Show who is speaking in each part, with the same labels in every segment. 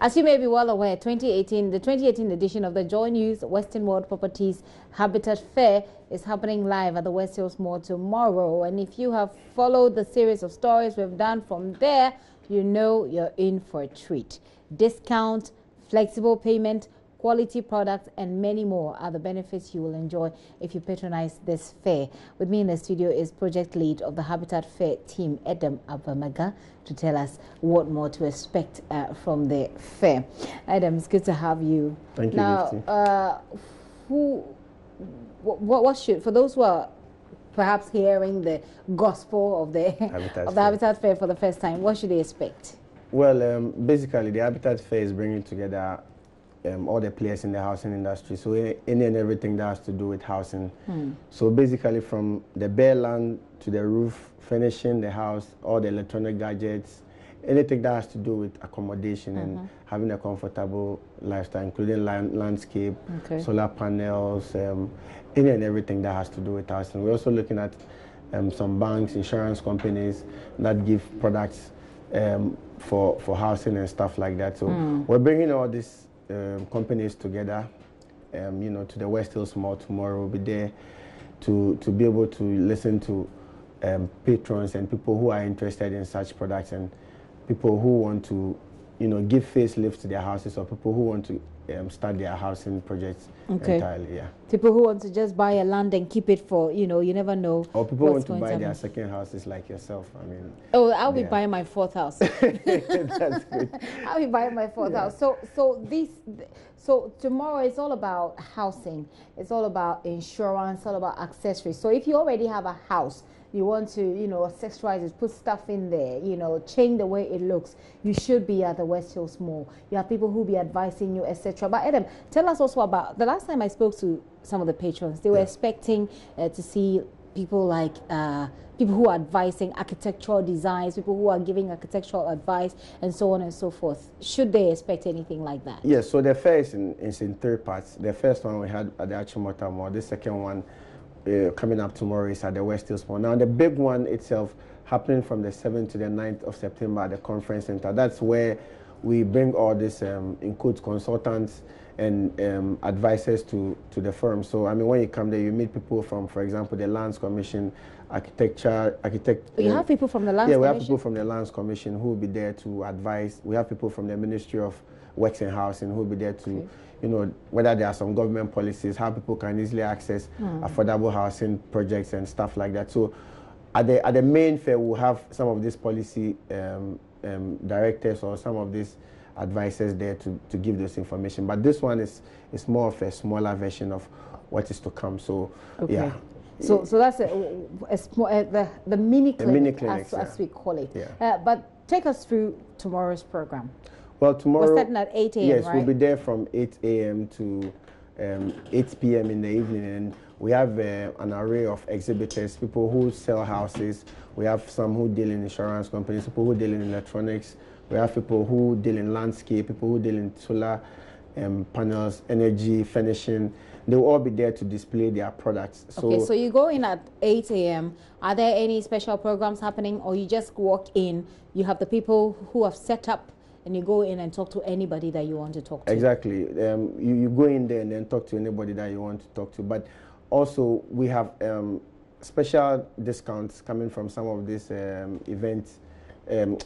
Speaker 1: As you may be well aware, the 2018 edition of the JoyNews Western World Properties Habitat Fair is happening live at the West Hills Mall tomorrow. And if you have followed the series of stories we've done from there, you know you're in for a treat. Discount, flexible payment, quality products, and many more are the benefits you will enjoy if you patronize this fair. With me in the studio is project lead of the Habitat Fair team, Adam Abamaga, to tell us what more to expect from the fair. Adam, it's good to have you.
Speaker 2: Thank you.
Speaker 1: Now, what should, for those who are perhaps hearing the gospel of the Habitat Fair for the first time, what should they expect?
Speaker 2: Well, basically, the Habitat Fair is bringing together all the players in the housing industry, so any and everything that has to do with housing. So basically, from the bare land to the roof, finishing the house, all the electronic gadgets, anything that has to do with accommodation and having a comfortable lifestyle, including landscape, solar panels, any and everything that has to do with housing. We're also looking at some banks, insurance companies that give products for housing and stuff like that. So we're bringing all this companies together, you know, to the West Hills Mall tomorrow. We'll be there to be able to listen to patrons and people who are interested in such products, and people who want to, you know, give facelift to their houses, or people who want to start their housing projects entirely. Yeah.
Speaker 1: People who want to just buy a land and keep it for, you know, you never know.
Speaker 2: Or people who want to buy their second houses like yourself. I mean.
Speaker 1: Oh, I'll be buying my fourth house.
Speaker 2: That's good.
Speaker 1: I'll be buying my fourth house. So tomorrow is all about housing. It's all about insurance, all about accessories. So if you already have a house, you want to, you know, accessorize it, put stuff in there, you know, change the way it looks, you should be at the West Hills Mall. You have people who will be advising you, etc. But Adam, tell us also about, the last time I spoke to some of the patrons, they were expecting to see people like, people who are advising architectural designs, people who are giving architectural advice, and so on and so forth. Should they expect anything like that?
Speaker 2: Yes, so the fair is in three parts. The first one we had at the Achimota Mall. The second one coming up tomorrow is at the West Hills Mall. Now the big one itself happening from the 7th to the 9th of September at the conference center. That's where we bring all this in quotes consultants and advisors to the firm. So I mean, when you come there, you meet people from, for example, the Lands Commission,
Speaker 1: You have people from the Lands Commission?
Speaker 2: Yeah, we have people from the Lands Commission who will be there to advise. We have people from the Ministry of Works and Housing who will be there to, you know, whether there are some government policies, how people can easily access affordable housing projects and stuff like that. So at the main fair, we'll have some of these policy directors or some of these advisors there to give this information. But this one is more of a smaller version of what is to come. So yeah.
Speaker 1: So that's the mini clinic, as we call it.
Speaker 2: Yeah.
Speaker 1: But take us through tomorrow's program.
Speaker 2: Well, tomorrow
Speaker 1: we're starting at 8 a.m.
Speaker 2: Yes,
Speaker 1: right?
Speaker 2: We'll be there from 8 a.m. to 8 p.m. in the evening, and we have an array of exhibitors, people who sell houses. We have some who deal in insurance companies, people who deal in electronics. We have people who deal in landscape, people who deal in solar panels, energy, finishing. They will all be there to display their products.
Speaker 1: Okay, so you go in at 8 a.m. Are there any special programs happening, or you just walk in, you have the people who have set up, and you go in and talk to anybody that you want to talk to?
Speaker 2: Exactly. You go in there and then talk to anybody that you want to talk to. But also we have special discounts coming from some of these events.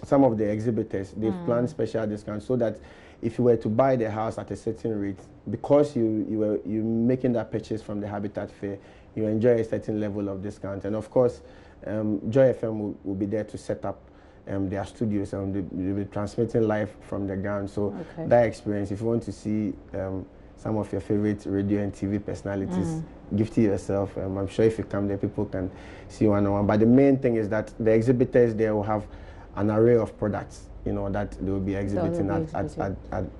Speaker 2: Some of the exhibitors, they've planned special discounts so that if you were to buy the house at a certain rate, because you're making that purchase from the Habitat Fair, you enjoy a certain level of discount. And of course, Joy FM will be there to set up their studios, and they'll be transmitting live from the ground. So that experience, if you want to see some of your favorite radio and TV personalities, give to yourself. I'm sure if you come there, people can see one-on-one. But the main thing is that the exhibitors there will have an array of products, you know, that they will be exhibiting at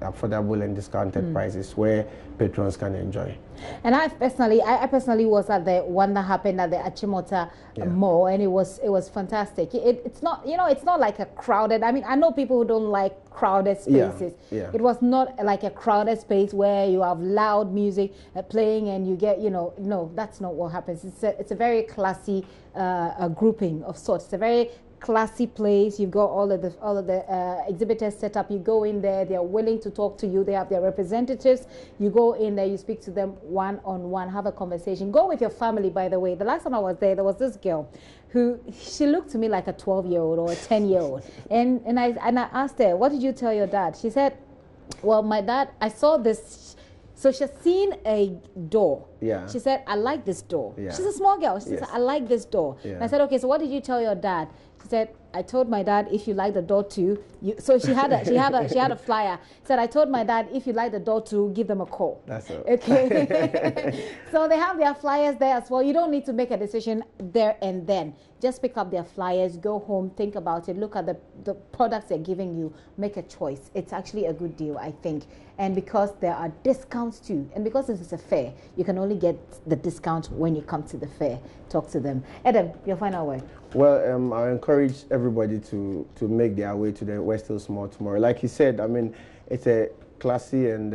Speaker 2: affordable and discounted prices where patrons can enjoy.
Speaker 1: And I personally was at the one that happened at the Achimota Mall, and it was fantastic. It's not, you know, it's not like a crowded. I mean, I know people who don't like crowded spaces. It was not like a crowded space where you have loud music playing and you get, you know, no, that's not what happens. It's a very classy grouping of sorts. It's a very classy place. You've got all of the exhibitors set up. You go in there, they are willing to talk to you. They have their representatives. You go in there, you speak to them one-on-one, have a conversation. Go with your family, by the way. The last time I was there was this girl who, she looked to me like a 12-year-old or a 10-year-old. And I asked her, what did you tell your dad? She said, well, my dad, I saw this. So she's seen a door.
Speaker 2: Yeah.
Speaker 1: She said, I like this door.
Speaker 2: Yeah.
Speaker 1: She's a small girl. She
Speaker 2: Yes.
Speaker 1: said, I like this door.
Speaker 2: Yeah.
Speaker 1: And I said, okay, so what did you tell your dad? She said, I told my dad, if you like the door too. So she had a flyer. She said, I told my dad, if you like the door too, give them a call.
Speaker 2: That's it.
Speaker 1: Okay. So they have their flyers there as well. You don't need to make a decision there and then. Just pick up their flyers, go home, think about it, look at the products they're giving you, make a choice. It's actually a good deal, I think. And because there are discounts too, and because this is a fair, you can only get the discount when you come to the fair. Talk to them. Adam, your final word.
Speaker 2: Well, I encourage everybody to make their way to the West Hills Mall tomorrow. Like you said, I mean, it's a classy and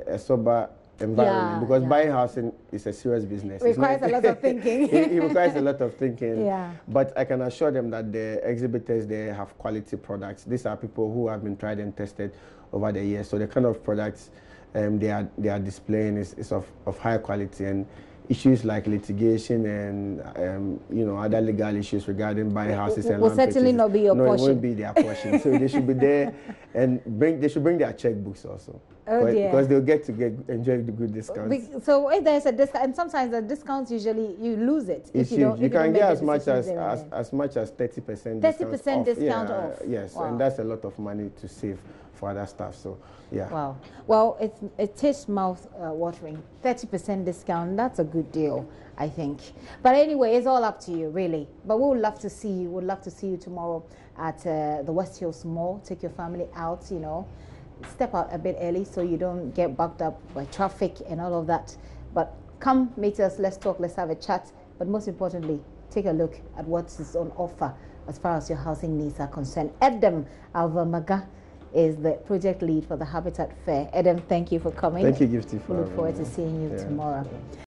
Speaker 2: a sober environment, because buying housing is a serious business.
Speaker 1: It requires a lot of thinking.
Speaker 2: It requires a lot of thinking.
Speaker 1: Yeah.
Speaker 2: But I can assure them that the exhibitors, they have quality products. These are people who have been tried and tested over the years. So the kind of products they are displaying is of high quality, and issues like litigation and other legal issues regarding buying houses and
Speaker 1: will
Speaker 2: land
Speaker 1: certainly
Speaker 2: purchases.
Speaker 1: not be your portion.
Speaker 2: No, it won't be their portion. So they should be there, and they should bring their checkbooks also.
Speaker 1: Oh dear.
Speaker 2: Because they'll get to enjoy the good discounts.
Speaker 1: So if there's a discount, and sometimes the discounts usually you lose it.
Speaker 2: It's huge. You can get as much as 30%
Speaker 1: 30% discount off.
Speaker 2: Yes,
Speaker 1: wow.
Speaker 2: And that's a lot of money to save for other stuff. So yeah.
Speaker 1: Wow. Well, it is mouth watering. 30% discount. That's a good deal, I think. But anyway, it's all up to you, really. But we would love to see you. We'd love to see you tomorrow at the West Hills Mall. Take your family out. Step out a bit early so you don't get backed up by traffic and all of that. But come meet us, let's talk, let's have a chat. But most importantly, take a look at what is on offer as far as your housing needs are concerned. Adam Alvamaga is the project lead for the Habitat Fair. Adam, thank you for coming.
Speaker 2: Thank you, Gifty, for
Speaker 1: we look forward to seeing you tomorrow.